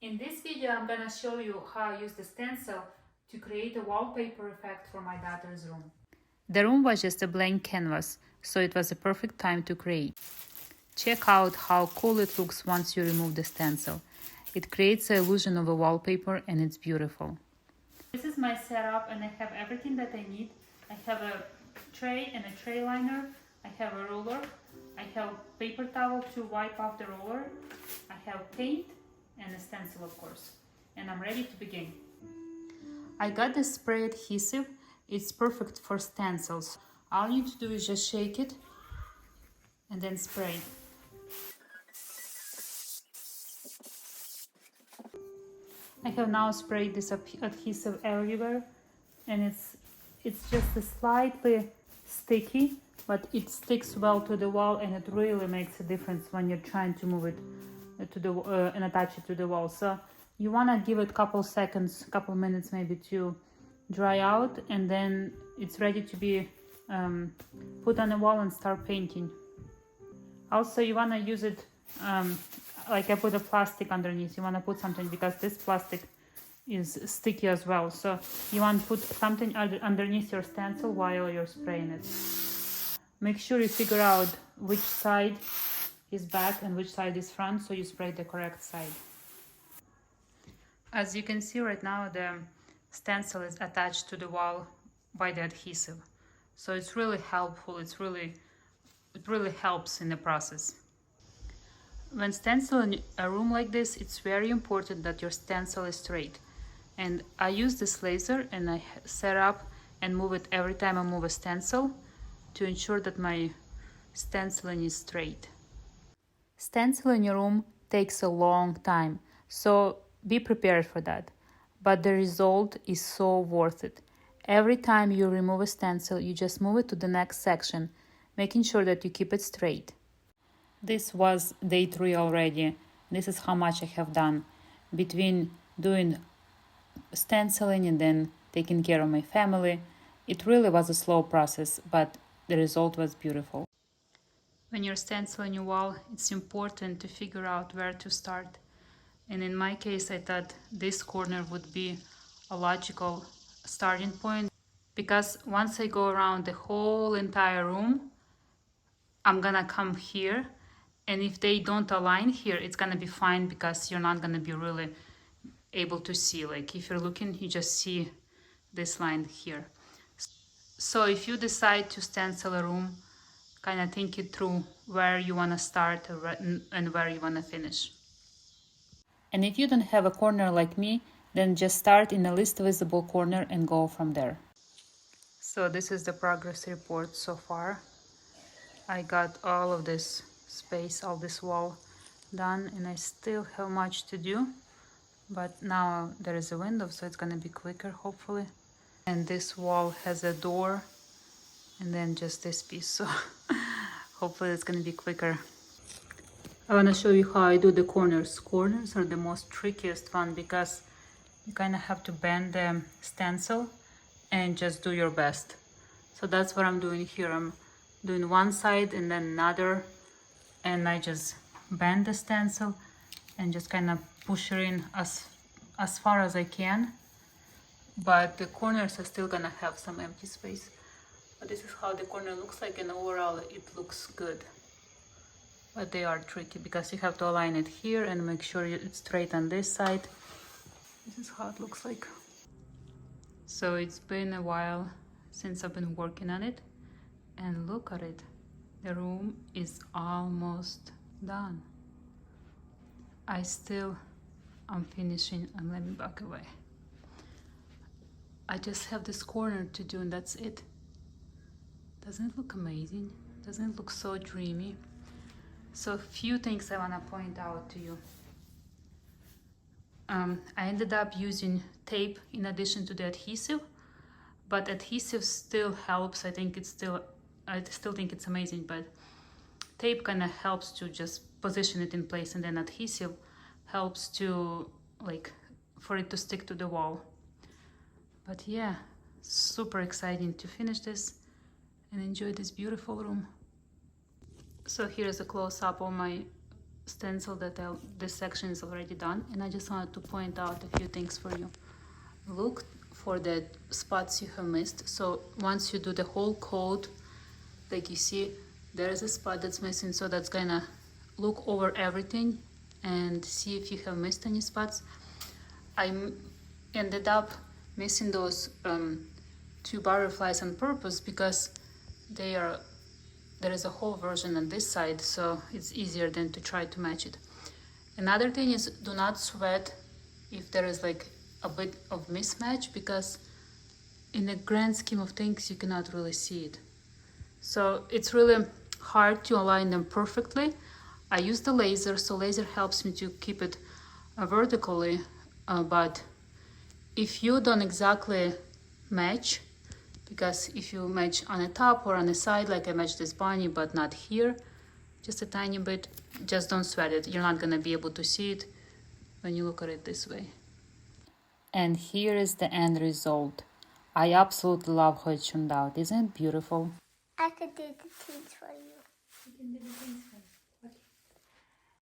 In this video, I'm gonna show you how I use the stencil to create a wallpaper effect for my daughter's room. The room was just a blank canvas, so it was a perfect time to create. Check out how cool it looks once you remove the stencil. It creates the illusion of a wallpaper and it's beautiful. This is my setup and I have everything that I need. I have a tray and a tray liner. I have a roller. I have paper towel to wipe off the roller. I have paint and a stencil, of course. And I'm ready to begin. I got this spray adhesive. It's perfect for stencils. All you need to do is just shake it and then spray. I have now sprayed this adhesive everywhere, and it's just a slightly sticky, but it sticks well to the wall, and it really makes a difference when you're trying to move it to the and attach it to the wall. So you want to give it a couple seconds, couple minutes maybe, to dry out, and then it's ready to be put on the wall and start painting. Also, you want to use it like I put a plastic underneath. You want to put something because this plastic is sticky as well. So you want to put something underneath your stencil while you're spraying it. Make sure you figure out which side is back and which side is front, so you spray the correct side. As you can see right now, the stencil is attached to the wall by the adhesive. So it's really helpful. It really helps in the process. When stenciling a room like this, it's very important that your stencil is straight. And I use this laser and I set up and move it every time I move a stencil to ensure that my stenciling is straight. Stenciling your room takes a long time, so be prepared for that. But the result is so worth it. Every time you remove a stencil, you just move it to the next section, making sure that you keep it straight. This was day 3 already. This is how much I have done between doing stenciling and then taking care of my family. It really was a slow process, but the result was beautiful. When you're stenciling your wall, it's important to figure out where to start. And in my case, I thought this corner would be a logical starting point, because once I go around the whole entire room, I'm gonna come here, and if they don't align here, it's gonna be fine because you're not gonna be really able to see. Like if you're looking, you just see this line here. So if you decide to stencil a room, kind of think it through where you wanna start and where you wanna finish. And if you don't have a corner like me, then just start in the least visible corner and go from there. So this is the progress report so far. I got all of this space, all this wall done, and I still have much to do. But now there is a window, so it's gonna be quicker, hopefully. And this wall has a door, and then just this piece, so hopefully it's gonna be quicker. I wanna show you how I do the corners. Corners are the most trickiest one because you kind of have to bend the stencil and just do your best. So that's what I'm doing here. I'm doing one side and then another, and I just bend the stencil and just kind of push it in as far as I can. But the corners are still gonna have some empty space. But this is how the corner looks like, and overall it looks good. But they are tricky because you have to align it here and make sure it's straight on this side. This is how it looks like. So it's been a while since I've been working on it, and look at it. The room is almost done. I'm finishing, and let me back away. I just have this corner to do, and that's it. Doesn't it look amazing? Doesn't it look so dreamy? So a few things I want to point out to you. I ended up using tape in addition to the adhesive, but adhesive still helps. I still think it's amazing, but tape kind of helps to just position it in place, and then adhesive helps to, like, for it to stick to the wall. But yeah, super exciting to finish this and enjoy this beautiful room. So here's a close-up of my stencil that this section is already done, and I just wanted to point out a few things for you. Look for the spots you have missed. So once you do the whole coat, like you see, there is a spot that's missing, so that's gonna look over everything and see if you have missed any spots. I ended up missing those 2 butterflies on purpose because there is a whole version on this side, so it's easier than to try to match it. Another thing is, do not sweat if there is like a bit of mismatch, because in the grand scheme of things you cannot really see it. So it's really hard to align them perfectly. I use the laser, so laser helps me to keep it vertically, but if you don't exactly match, because if you match on the top or on the side, like I matched this bunny but not here, just a tiny bit, just don't sweat it. You're not gonna be able to see it when you look at it this way. And here is the end result. I absolutely love how it turned out. Isn't it beautiful? I could do the teeth for you. You can do the things. Okay.